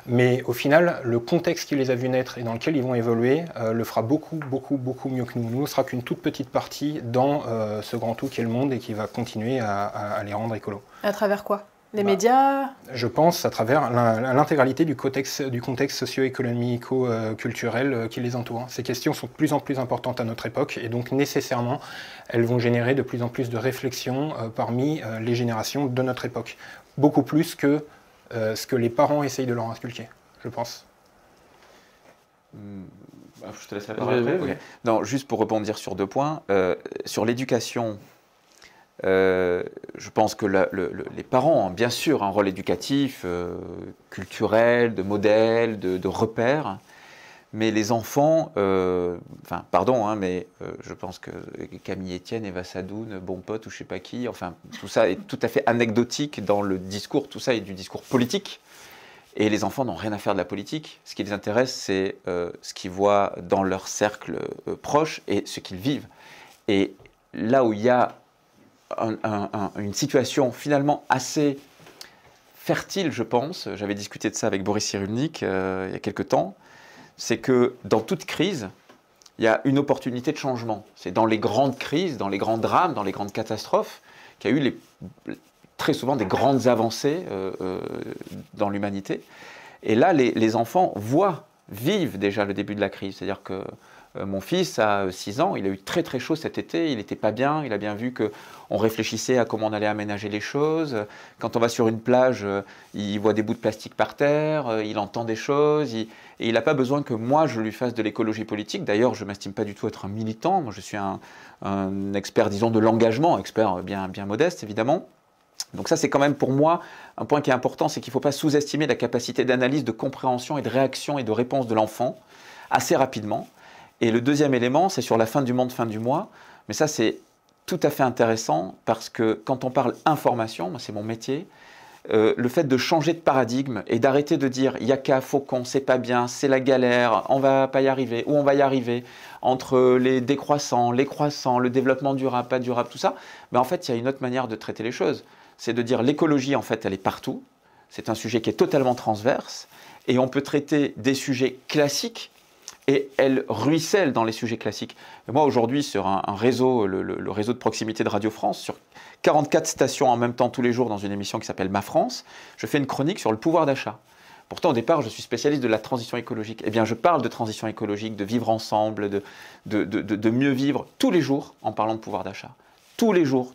mais au final, le contexte qui les a vus naître et dans lequel ils vont évoluer le fera beaucoup, beaucoup, beaucoup mieux que nous. Nous, ne sera qu'une toute petite partie dans ce grand tout qui est le monde et qui va continuer à les rendre écolos. À travers quoi? Les médias? Je pense à travers l'intégralité du contexte socio-économico-culturel qui les entoure. Ces questions sont de plus en plus importantes à notre époque et donc nécessairement, elles vont générer de plus en plus de réflexions parmi les générations de notre époque. Beaucoup plus que ce que les parents essayent de leur inculquer, je pense. Je te laisse répondre après. Oui. Ok. Non, juste pour rebondir sur 2 points. Sur l'éducation, je pense que les parents ont bien sûr un rôle éducatif, culturel, de modèle, de repère. Mais les enfants, enfin, pardon, hein, mais je pense que Camille Etienne, Eva Sadoun, Bon Pote ou je ne sais pas qui, enfin, tout ça est tout à fait anecdotique dans le discours, tout ça est du discours politique. Et les enfants n'ont rien à faire de la politique. Ce qui les intéresse, c'est ce qu'ils voient dans leur cercle proche et ce qu'ils vivent. Et là où il y a une situation finalement assez fertile, je pense, j'avais discuté de ça avec Boris Cyrulnik il y a quelques temps, c'est que dans toute crise, il y a une opportunité de changement. C'est dans les grandes crises, dans les grands drames, dans les grandes catastrophes, qu'il y a eu très souvent des grandes avancées dans l'humanité. Et là, les enfants vivent déjà le début de la crise. C'est-à-dire que mon fils a 6 ans, il a eu très très chaud cet été, il n'était pas bien, il a bien vu qu'on réfléchissait à comment on allait aménager les choses. Quand on va sur une plage, il voit des bouts de plastique par terre, il entend des choses, et il n'a pas besoin que moi je lui fasse de l'écologie politique. D'ailleurs, je ne m'estime pas du tout être un militant, moi je suis un expert, disons, de l'engagement, expert bien modeste évidemment. Donc ça, c'est quand même pour moi un point qui est important, c'est qu'il ne faut pas sous-estimer la capacité d'analyse, de compréhension et de réaction et de réponse de l'enfant assez rapidement. Et le deuxième élément, c'est sur la fin du monde, fin du mois. Mais ça, c'est tout à fait intéressant parce que quand on parle information, moi c'est mon métier, le fait de changer de paradigme et d'arrêter de dire « il y a qu'à, faut qu'on, c'est pas bien, c'est la galère, on va pas y arriver » ou « on va y arriver » entre les décroissants, les croissants, le développement durable, pas durable, tout ça, mais en fait, il y a une autre manière de traiter les choses. C'est de dire l'écologie, en fait, elle est partout. C'est un sujet qui est totalement transverse et on peut traiter des sujets classiques et elle ruisselle dans les sujets classiques. Et moi, aujourd'hui, sur un réseau, le réseau de proximité de Radio France, sur 44 stations en même temps tous les jours dans une émission qui s'appelle Ma France, je fais une chronique sur le pouvoir d'achat. Pourtant, au départ, je suis spécialiste de la transition écologique. Eh bien, je parle de transition écologique, de vivre ensemble, de mieux vivre tous les jours en parlant de pouvoir d'achat. Tous les jours.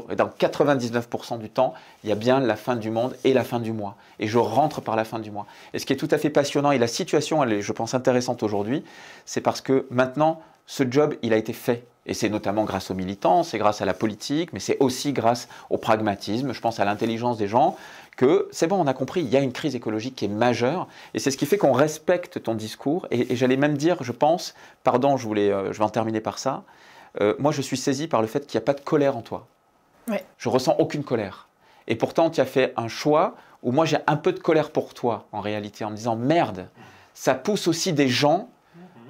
Et dans 99% du temps, il y a bien la fin du monde et la fin du mois. Et je rentre par la fin du mois. Et ce qui est tout à fait passionnant, et la situation, elle est, je pense, intéressante aujourd'hui, c'est parce que maintenant, ce job, il a été fait. Et c'est notamment grâce aux militants, c'est grâce à la politique, mais c'est aussi grâce au pragmatisme, je pense à l'intelligence des gens, que c'est bon, on a compris, il y a une crise écologique qui est majeure. Et c'est ce qui fait qu'on respecte ton discours. Et j'allais même dire, je pense, pardon, je vais en terminer par ça, moi, je suis saisi par le fait qu'il n'y a pas de colère en toi. Ouais. Je ressens aucune colère. Et pourtant, tu as fait un choix où moi, j'ai un peu de colère pour toi, en réalité, en me disant, merde, ça pousse aussi des gens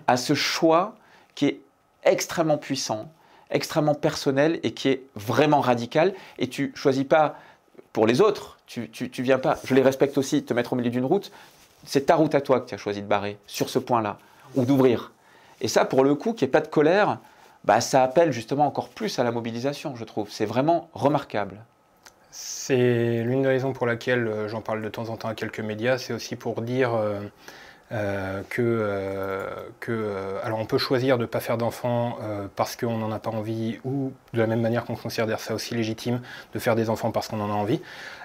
à ce choix qui est extrêmement puissant, extrêmement personnel et qui est vraiment radical. Et tu ne choisis pas pour les autres, tu viens pas, je les respecte aussi, te mettre au milieu d'une route, c'est ta route à toi que tu as choisi de barrer sur ce point-là, ou d'ouvrir. Et ça, pour le coup, qu'il n'y ait pas de colère, bah, ça appelle justement encore plus à la mobilisation, je trouve. C'est vraiment remarquable. C'est l'une des raisons pour laquelle j'en parle de temps en temps à quelques médias, c'est aussi pour dire alors on peut choisir de ne pas faire d'enfants parce qu'on n'en a pas envie, ou de la même manière qu'on considère ça aussi légitime de faire des enfants parce qu'on en a envie,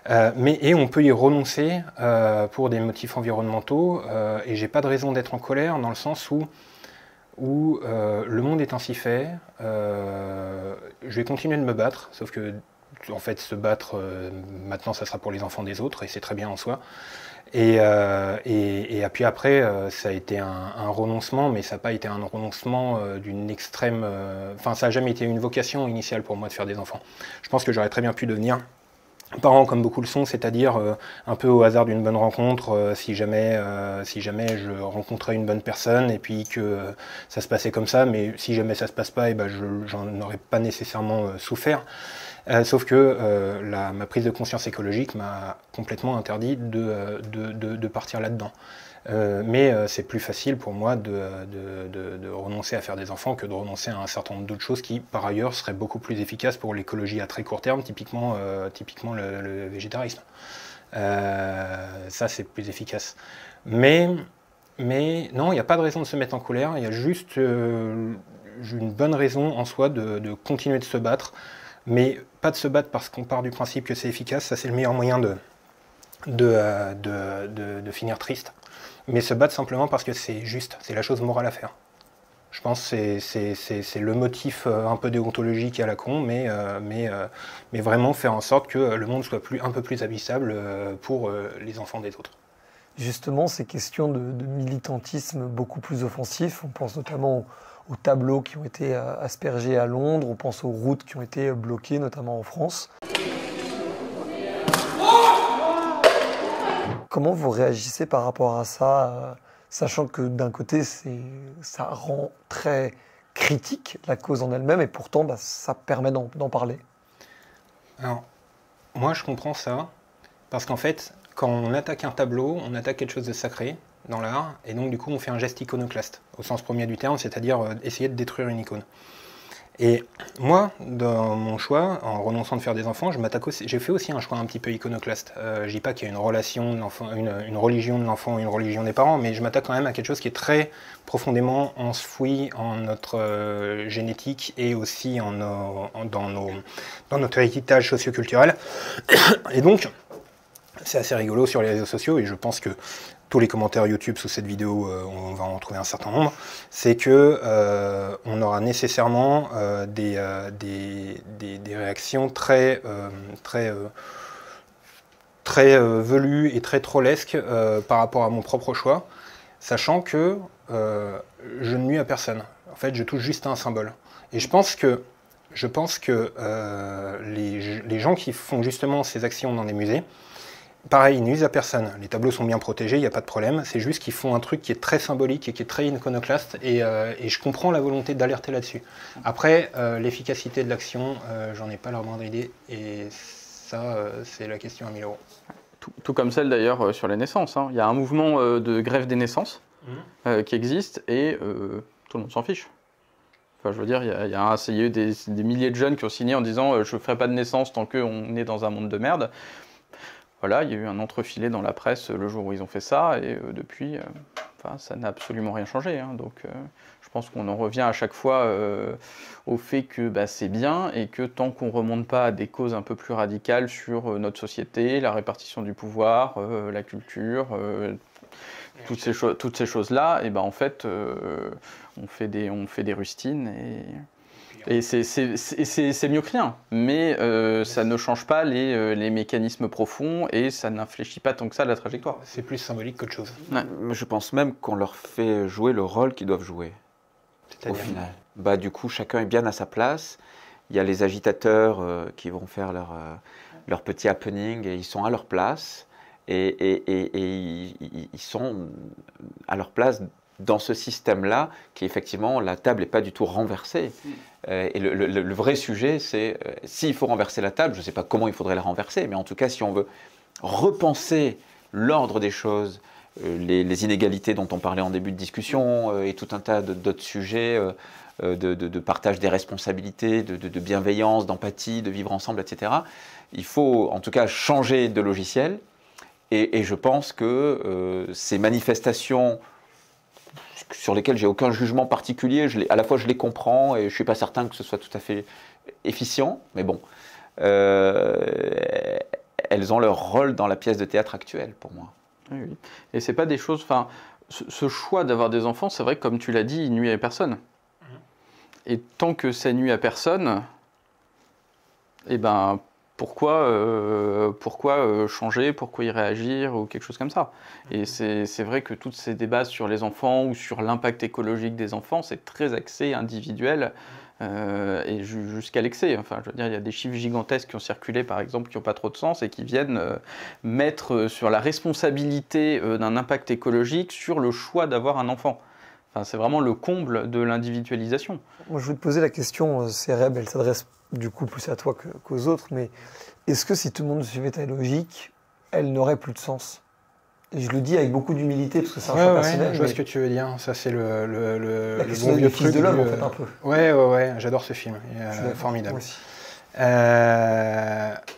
et on peut y renoncer pour des motifs environnementaux, et j'ai pas de raison d'être en colère dans le sens où le monde est ainsi fait, je vais continuer de me battre, sauf que en fait se battre maintenant ça sera pour les enfants des autres et c'est très bien en soi. Et puis après, ça a été un renoncement, mais ça n'a pas été un renoncement d'une extrême... Enfin, ça n'a jamais été une vocation initiale pour moi de faire des enfants. Je pense que j'aurais très bien pu devenir parent comme beaucoup le sont, c'est-à-dire un peu au hasard d'une bonne rencontre, si jamais je rencontrais une bonne personne et puis que ça se passait comme ça, mais si jamais ça se passe pas, et ben j'en aurais pas nécessairement souffert. Sauf que ma prise de conscience écologique m'a complètement interdit de partir là-dedans. Mais c'est plus facile pour moi de renoncer à faire des enfants que de renoncer à un certain nombre d'autres choses qui, par ailleurs, seraient beaucoup plus efficaces pour l'écologie à très court terme, typiquement le végétarisme. Ça, c'est plus efficace. Mais non, il n'y a pas de raison de se mettre en colère, il y a juste une bonne raison en soi de continuer de se battre, mais pas de se battre parce qu'on part du principe que c'est efficace, ça c'est le meilleur moyen de finir triste. Mais se battre simplement parce que c'est juste, c'est la chose morale à faire. Je pense que c'est le motif un peu déontologique à la con, mais vraiment faire en sorte que le monde soit un peu plus habitable pour les enfants des autres. Justement, ces questions de militantisme beaucoup plus offensif, on pense notamment aux tableaux qui ont été aspergés à Londres, on pense aux routes qui ont été bloquées, notamment en France. Comment vous réagissez par rapport à ça, sachant que d'un côté, ça rend très critique la cause en elle-même, et pourtant, ça permet d'en parler? Alors, moi, je comprends ça, parce qu'en fait, quand on attaque un tableau, on attaque quelque chose de sacré dans l'art, et donc du coup, on fait un geste iconoclaste, au sens premier du terme, c'est-à-dire essayer de détruire une icône. Et moi, dans mon choix, en renonçant de faire des enfants, j'ai fait aussi un choix un petit peu iconoclaste. Je dis pas qu'il y a une relation de l'enfant, une religion de l'enfant, une religion des parents, mais je m'attaque quand même à quelque chose qui est très profondément enfoui en notre génétique et aussi dans notre héritage socioculturel. Et donc, c'est assez rigolo sur les réseaux sociaux, et je pense que tous les commentaires YouTube sous cette vidéo, on va en trouver un certain nombre, c'est que on aura nécessairement des réactions très velues et très trollesques par rapport à mon propre choix, sachant que je ne nuis à personne. En fait, je touche juste à un symbole. Et je pense que les gens qui font justement ces actions dans des musées, pareil, ils nuisent à personne. Les tableaux sont bien protégés, il n'y a pas de problème. C'est juste qu'ils font un truc qui est très symbolique et qui est très iconoclaste. Et je comprends la volonté d'alerter là-dessus. Après, l'efficacité de l'action, j'en ai pas la moindre idée. Et ça, c'est la question à 1000 euros. Tout comme celle d'ailleurs sur les naissances. Hein. Il y a un mouvement de grève des naissances qui existe et tout le monde s'en fiche. Enfin, je veux dire, il y a eu des milliers de jeunes qui ont signé en disant je ne ferai pas de naissance tant qu'on est dans un monde de merde. Voilà, il y a eu un entrefilet dans la presse le jour où ils ont fait ça, et depuis, ça n'a absolument rien changé. Hein. Donc, je pense qu'on en revient à chaque fois au fait que c'est bien, et que tant qu'on ne remonte pas à des causes un peu plus radicales sur notre société, la répartition du pouvoir, la culture, toutes ces choses-là, et en fait, on fait des rustines, et c'est mieux que rien, mais ça ne change pas les mécanismes profonds, et ça n'infléchit pas tant que ça la trajectoire. C'est plus symbolique qu'autre chose. Ouais. Je pense même qu'on leur fait jouer le rôle qu'ils doivent jouer, au final. Du coup, chacun est bien à sa place. Il y a les agitateurs qui vont faire leur petit happening, et ils sont à leur place, et ils sont à leur place dans ce système-là, qui effectivement, la table n'est pas du tout renversée. Et le vrai sujet, c'est s'il faut renverser la table, je ne sais pas comment il faudrait la renverser, mais en tout cas, si on veut repenser l'ordre des choses, les inégalités dont on parlait en début de discussion, et tout un tas d'autres sujets, de partage des responsabilités, de bienveillance, d'empathie, de vivre ensemble, etc., il faut en tout cas changer de logiciel. Et je pense que ces manifestations sur lesquelles j'ai aucun jugement particulier, à la fois je les comprends, et je ne suis pas certain que ce soit tout à fait efficient, mais bon, elles ont leur rôle dans la pièce de théâtre actuelle, pour moi. Oui, oui. Et c'est pas des choses... ce choix d'avoir des enfants, c'est vrai que comme tu l'as dit, il nuit à personne. Et tant que ça nuit à personne, pourquoi changer, pourquoi y réagir, ou quelque chose comme ça. Et c'est vrai que tous ces débats sur les enfants ou sur l'impact écologique des enfants, c'est très axé individuel, et jusqu'à l'excès. Enfin, je veux dire, il y a des chiffres gigantesques qui ont circulé, par exemple, qui n'ont pas trop de sens, et qui viennent mettre sur la responsabilité d'un impact écologique sur le choix d'avoir un enfant. Enfin, c'est vraiment le comble de l'individualisation. Moi, je voulais te poser la question, Céreb, elle s'adresse du coup plus à toi qu'aux autres, mais est-ce que si tout le monde suivait ta logique, elle n'aurait plus de sens? Et je le dis avec beaucoup d'humilité, parce que c'est un choix personnel. Je vois ce que tu veux dire. Ça, c'est le bon vieux truc de l'homme, en fait, un peu. Ouais, j'adore ce film. Formidable. Moi aussi.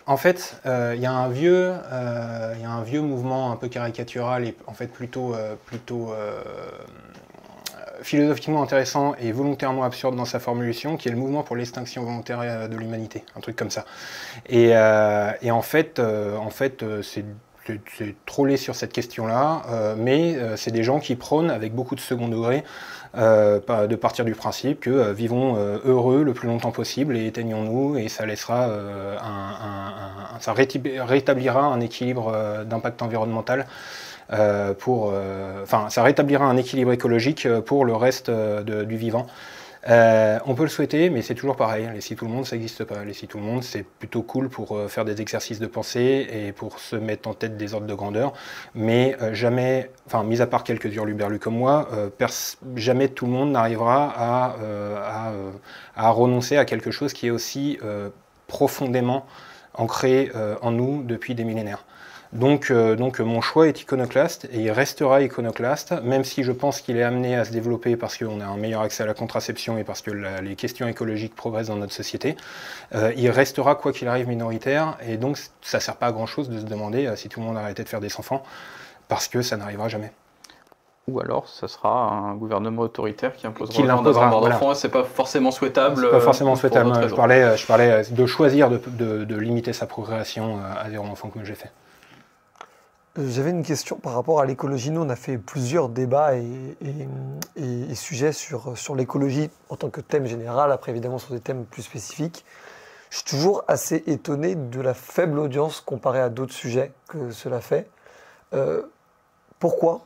En fait, il y a un vieux mouvement un peu caricatural et en fait plutôt philosophiquement intéressant et volontairement absurde dans sa formulation, qui est le mouvement pour l'extinction volontaire de l'humanité, un truc comme ça. Et en fait, c'est c'est trollé sur cette question-là, mais c'est des gens qui prônent avec beaucoup de second degré de partir du principe que vivons heureux le plus longtemps possible et éteignons-nous, et ça laissera ça rétablira un équilibre d'impact environnemental ça rétablira un équilibre écologique pour le reste du vivant. On peut le souhaiter, mais c'est toujours pareil. Les si tout le monde, ça n'existe pas. Les si tout le monde, c'est plutôt cool pour faire des exercices de pensée et pour se mettre en tête des ordres de grandeur. Mais jamais, mis à part quelques hurluberlus comme moi, jamais tout le monde n'arrivera à renoncer à quelque chose qui est aussi profondément ancré en nous depuis des millénaires. Donc mon choix est iconoclaste et il restera iconoclaste, même si je pense qu'il est amené à se développer parce qu'on a un meilleur accès à la contraception et parce que les questions écologiques progressent dans notre société. Il restera quoi qu'il arrive minoritaire, et donc ça ne sert pas à grand chose de se demander si tout le monde arrêtait de faire des enfants, parce que ça n'arrivera jamais. Ou alors, ça sera un gouvernement autoritaire qui imposera aux gens d'avoir d'enfants, voilà. C'est pas forcément souhaitable. C'est pas forcément souhaitable. Je parlais de choisir de limiter sa progression à 0 enfants comme j'ai fait. J'avais une question par rapport à l'écologie. Nous, on a fait plusieurs débats et sujets sur l'écologie en tant que thème général, après évidemment sur des thèmes plus spécifiques. Je suis toujours assez étonné de la faible audience comparée à d'autres sujets que cela fait. Pourquoi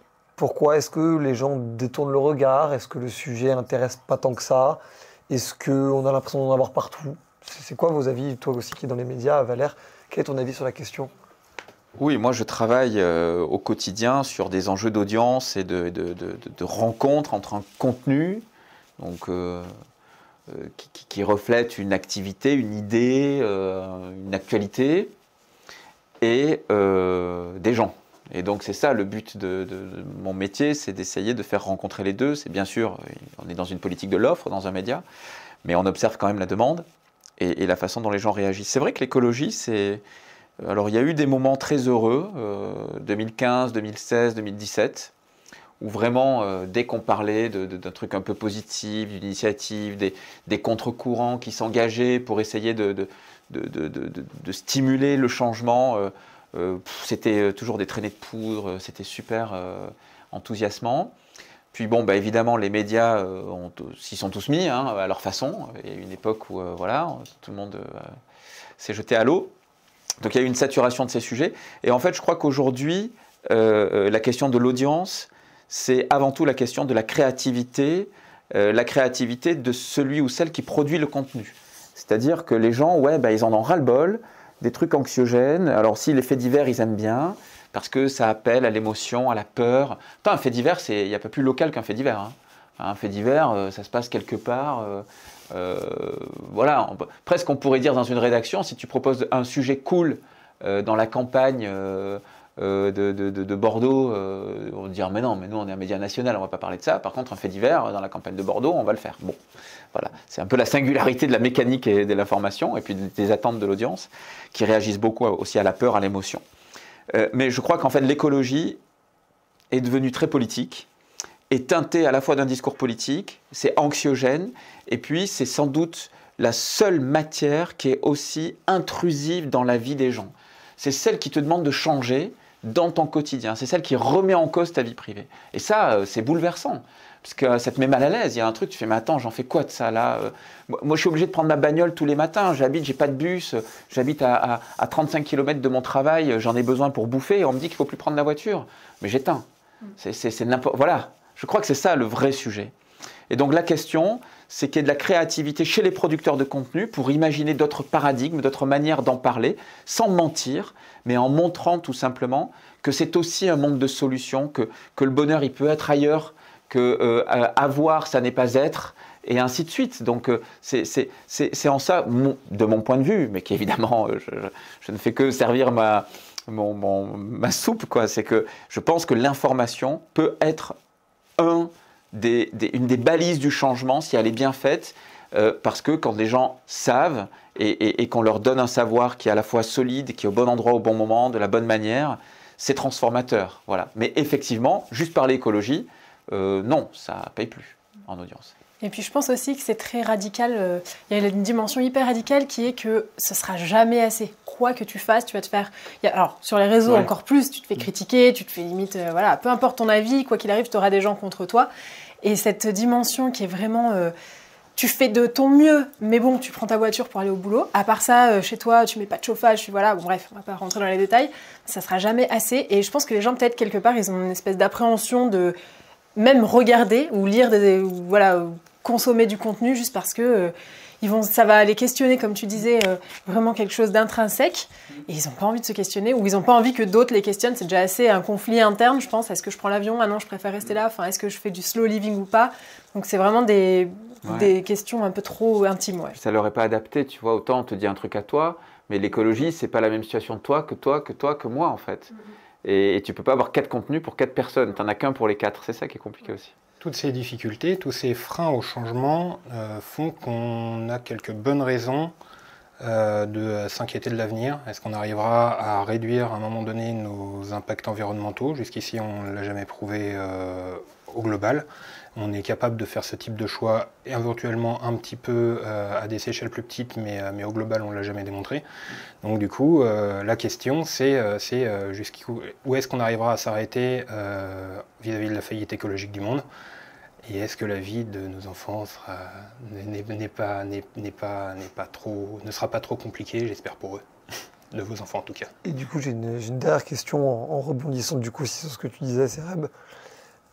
est-ce que les gens détournent le regard? Est-ce que le sujet n'intéresse pas tant que ça? Est-ce qu'on a l'impression d'en avoir partout? C'est quoi vos avis, toi aussi qui es dans les médias, Valère? Quel est ton avis sur la question? Oui, moi je travaille au quotidien sur des enjeux d'audience et de rencontres entre un contenu donc, qui reflète une activité, une idée, une actualité et des gens. Et donc c'est ça le but de mon métier, c'est d'essayer de faire rencontrer les deux. C'est bien sûr, on est dans une politique de l'offre, dans un média, mais on observe quand même la demande et la façon dont les gens réagissent. C'est vrai que l'écologie, c'est... Alors il y a eu des moments très heureux, 2015, 2016, 2017, où vraiment, dès qu'on parlait d'un truc un peu positif, d'une initiative, des contre-courants qui s'engageaient pour essayer de stimuler le changement, c'était toujours des traînées de poudre, c'était super enthousiasmant. Puis bon, évidemment, les médias s'y sont tous mis à leur façon. Il y a eu une époque où tout le monde s'est jeté à l'eau. Donc il y a eu une saturation de ces sujets. Et en fait, je crois qu'aujourd'hui, la question de l'audience, c'est avant tout la question de la créativité de celui ou celle qui produit le contenu. C'est-à-dire que les gens, ils en ont ras-le-bol, des trucs anxiogènes. Alors si les faits divers, ils aiment bien, parce que ça appelle à l'émotion, à la peur. Un fait divers, il n'y a pas plus local qu'un fait divers. Un fait divers, ça se passe quelque part... presque on pourrait dire dans une rédaction, si tu proposes un sujet cool dans la campagne de Bordeaux, on va dire mais non, mais nous on est un média national, on ne va pas parler de ça. Par contre un fait divers dans la campagne de Bordeaux, on va le faire. Bon, voilà, c'est un peu la singularité de la mécanique et de l'information et puis des attentes de l'audience qui réagissent beaucoup aussi à la peur, à l'émotion. Mais je crois qu'en fait l'écologie est devenue très politique, est teintée à la fois d'un discours politique, c'est anxiogène, et puis c'est sans doute la seule matière qui est aussi intrusive dans la vie des gens. C'est celle qui te demande de changer dans ton quotidien, c'est celle qui remet en cause ta vie privée. Et ça, c'est bouleversant, parce que ça te met mal à l'aise. Il y a un truc, tu fais, mais attends, j'en fais quoi de ça là? Moi, je suis obligé de prendre ma bagnole tous les matins, j'ai pas de bus, j'habite à 35 km de mon travail, j'en ai besoin pour bouffer, et on me dit qu'il ne faut plus prendre la voiture. Mais j'éteins. C'est n'importe... Voilà. Je crois que c'est ça le vrai sujet. Et donc la question, c'est qu'il y ait de la créativité chez les producteurs de contenu pour imaginer d'autres paradigmes, d'autres manières d'en parler, sans mentir, mais en montrant tout simplement que c'est aussi un monde de solutions, que le bonheur il peut être ailleurs, que avoir ça n'est pas être, et ainsi de suite. Donc c'est en ça, de mon point de vue, mais qu'évidemment je ne fais que servir ma soupe, quoi. C'est que je pense que l'information peut être une des balises du changement si elle est bien faite, parce que quand les gens savent et qu'on leur donne un savoir qui est à la fois solide, qui est au bon endroit au bon moment, de la bonne manière, c'est transformateur. Voilà. Mais effectivement, juste parler écologie, non, ça ne paye plus en audience. Et puis je pense aussi que c'est très radical, il y a une dimension hyper radicale qui est que ce ne sera jamais assez. quoi que tu fasses, tu vas te faire... Alors, sur les réseaux, encore plus, tu te fais critiquer, tu te fais limite... voilà, peu importe ton avis, quoi qu'il arrive, tu auras des gens contre toi. Et cette dimension qui est vraiment... tu fais de ton mieux, mais bon, tu prends ta voiture pour aller au boulot. À part ça, chez toi, tu mets pas de chauffage, voilà. Bon, bref, on va pas rentrer dans les détails. Ça sera jamais assez. Et je pense que les gens, peut-être, quelque part, ils ont une espèce d'appréhension de même regarder ou lire, ou consommer du contenu juste parce que ça va les questionner, comme tu disais, vraiment quelque chose d'intrinsèque. Et ils n'ont pas envie de se questionner, ou ils n'ont pas envie que d'autres les questionnent. C'est déjà assez un conflit interne, je pense. Est-ce que je prends l'avion? Ah non, je préfère rester là. Enfin, est-ce que je fais du slow living ou pas? Donc, c'est vraiment des questions un peu trop intimes. Ouais. Ça leur est pas adapté, tu vois. Autant on te dit un truc à toi, mais l'écologie, c'est pas la même situation de toi, que moi, en fait. Et tu peux pas avoir 4 contenus pour 4 personnes. Tu n'en as qu'un pour les 4. C'est ça qui est compliqué aussi. Toutes ces difficultés, tous ces freins au changement font qu'on a quelques bonnes raisons de s'inquiéter de l'avenir. Est-ce qu'on arrivera à réduire à un moment donné nos impacts environnementaux? Jusqu'ici, on ne l'a jamais prouvé au global. On est capable de faire ce type de choix, éventuellement un petit peu à des échelles plus petites, mais au global, on ne l'a jamais démontré. Donc du coup, la question, c'est où est-ce qu'on arrivera à s'arrêter vis-à-vis de la faillite écologique du monde? Et est-ce que la vie de nos enfants ne sera pas trop compliquée, j'espère pour eux, de vos enfants en tout cas. Et du coup, j'ai une dernière question en rebondissant du coup aussi sur ce que tu disais, Sereb.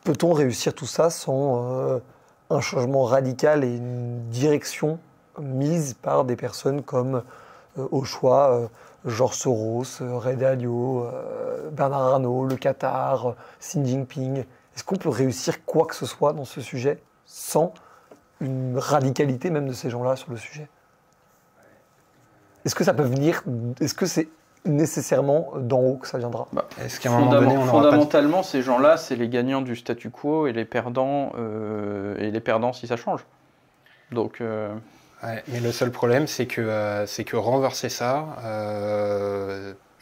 Peut-on réussir tout ça sans un changement radical et une direction mise par des personnes comme au choix George Soros, Ray Dalio, Bernard Arnault, le Qatar, Xi Jinping? Est-ce qu'on peut réussir quoi que ce soit dans ce sujet sans une radicalité même de ces gens-là sur le sujet? Est-ce que ça peut venir? Est-ce que c'est nécessairement d'en haut que ça viendra? Est-ce qu'à un moment donné, on aura fondamentalement, ces gens-là, c'est les gagnants du statu quo et les perdants si ça change. Donc... Ouais, mais le seul problème, c'est que renverser ça,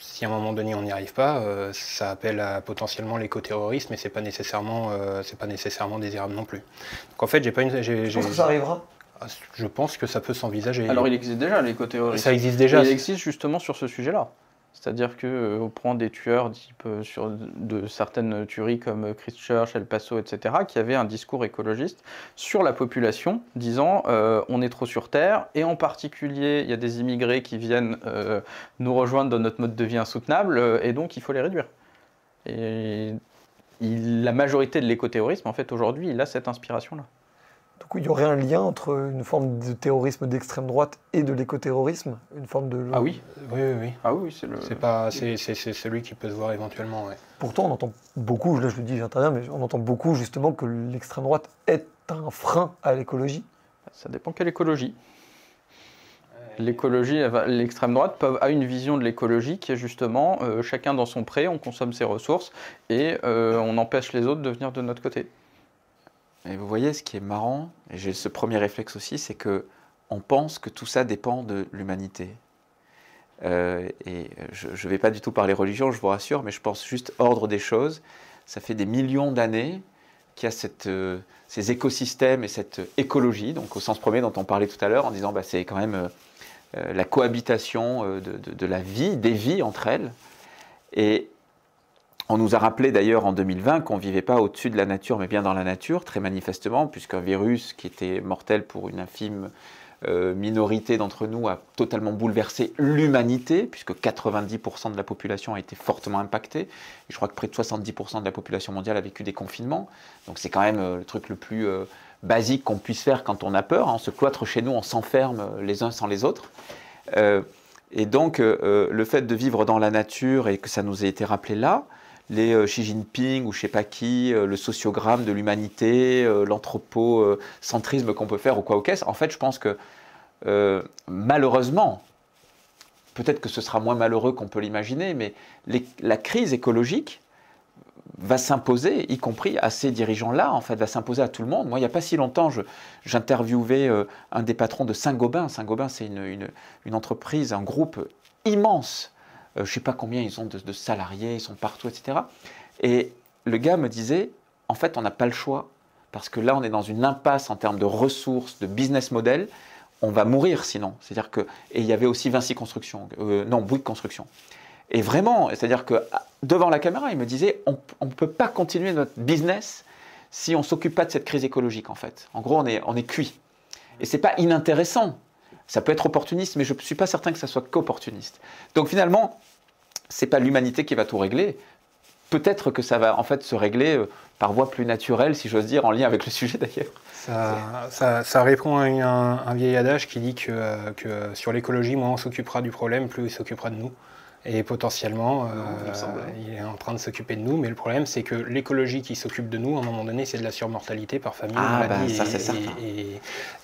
si à un moment donné on n'y arrive pas, ça appelle à potentiellement l'écoterrorisme et c'est pas nécessairement désirable non plus. Donc en fait, Tu penses que ça arrivera? Je pense que ça peut s'envisager. Alors il existe déjà l'écoterrorisme. Ça existe déjà. Il existe justement sur ce sujet-là. C'est-à-dire qu'on prend des tueurs de certaines tueries comme Christchurch, El Paso, etc., qui avaient un discours écologiste sur la population, disant on est trop sur Terre, et en particulier, il y a des immigrés qui viennent nous rejoindre dans notre mode de vie insoutenable, et donc il faut les réduire. Et la majorité de l'écoterrorisme, en fait, aujourd'hui, il a cette inspiration-là. Donc il y aurait un lien entre une forme de terrorisme d'extrême droite et de l'écoterrorisme, une forme de... Ah oui. Oui. Ah oui, c'est celui qui peut se voir éventuellement, ouais. Pourtant, on entend beaucoup, là je le dis, j'interviens, mais on entend beaucoup justement que l'extrême droite est un frein à l'écologie. Ça dépend quelle écologie. L'extrême droite a une vision de l'écologie qui est justement chacun dans son pré, on consomme ses ressources et on empêche les autres de venir de notre côté. Et vous voyez, ce qui est marrant, et j'ai ce premier réflexe aussi, c'est qu'on pense que tout ça dépend de l'humanité. Et je ne vais pas du tout parler religion, je vous rassure, mais je pense juste ordre des choses. Ça fait des millions d'années qu'il y a ces écosystèmes et cette écologie, donc au sens premier dont on parlait tout à l'heure, en disant c'est quand même la cohabitation de la vie, des vies entre elles. Et on nous a rappelé d'ailleurs en 2020 qu'on ne vivait pas au-dessus de la nature, mais bien dans la nature, très manifestement, puisqu'un virus qui était mortel pour une infime minorité d'entre nous a totalement bouleversé l'humanité, puisque 90% de la population a été fortement impactée. Et je crois que près de 70% de la population mondiale a vécu des confinements. Donc c'est quand même le truc le plus basique qu'on puisse faire quand on a peur. On se cloître chez nous, on s'enferme les uns sans les autres. Et donc le fait de vivre dans la nature et que ça nous ait été rappelé là, les Xi Jinping ou je ne sais pas qui, le sociogramme de l'humanité, l'anthropocentrisme qu'on peut faire ou quoi au caisse. En fait, je pense que malheureusement, peut-être que ce sera moins malheureux qu'on peut l'imaginer, mais la crise écologique va s'imposer, y compris à ces dirigeants-là, en fait, va s'imposer à tout le monde. Moi, il n'y a pas si longtemps, j'interviewais un des patrons de Saint-Gobain. Saint-Gobain, c'est une entreprise, un groupe immense. Je ne sais pas combien ils ont de salariés, ils sont partout, etc. Et le gars me disait, en fait, on n'a pas le choix, parce que là, on est dans une impasse en termes de ressources, de business model. on va mourir sinon. C'est-à-dire que, et il y avait aussi Vinci Construction, Bouygues Construction. Et vraiment, c'est-à-dire que devant la caméra, il me disait, on ne peut pas continuer notre business si on ne s'occupe pas de cette crise écologique, en fait. En gros, on est cuit. Et ce n'est pas inintéressant. Ça peut être opportuniste, mais je ne suis pas certain que ça soit qu'opportuniste. Donc finalement, ce n'est pas l'humanité qui va tout régler. Peut-être que ça va en fait se régler par voie plus naturelle, si j'ose dire, en lien avec le sujet d'ailleurs. Ça répond à un vieil adage qui dit que sur l'écologie, moins on s'occupera du problème, plus il s'occupera de nous. Et potentiellement, il est en train de s'occuper de nous, mais le problème c'est que l'écologie qui s'occupe de nous, à un moment donné, c'est de la surmortalité par famille, maladie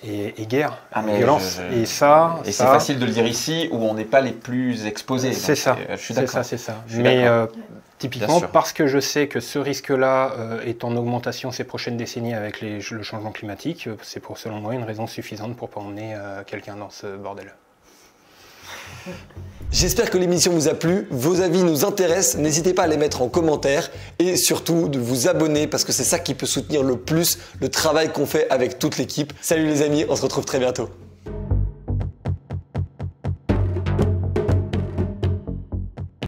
et guerre, violence. Et c'est facile de le dire ici, où on n'est pas les plus exposés. C'est ça, je suis d'accord. C'est ça. Mais typiquement, parce que je sais que ce risque-là est en augmentation ces prochaines décennies avec le changement climatique, c'est selon moi une raison suffisante pour ne pas emmener quelqu'un dans ce bordel. J'espère que l'émission vous a plu, vos avis nous intéressent, n'hésitez pas à les mettre en commentaire et surtout de vous abonner parce que c'est ça qui peut soutenir le plus le travail qu'on fait avec toute l'équipe. Salut les amis, on se retrouve très bientôt.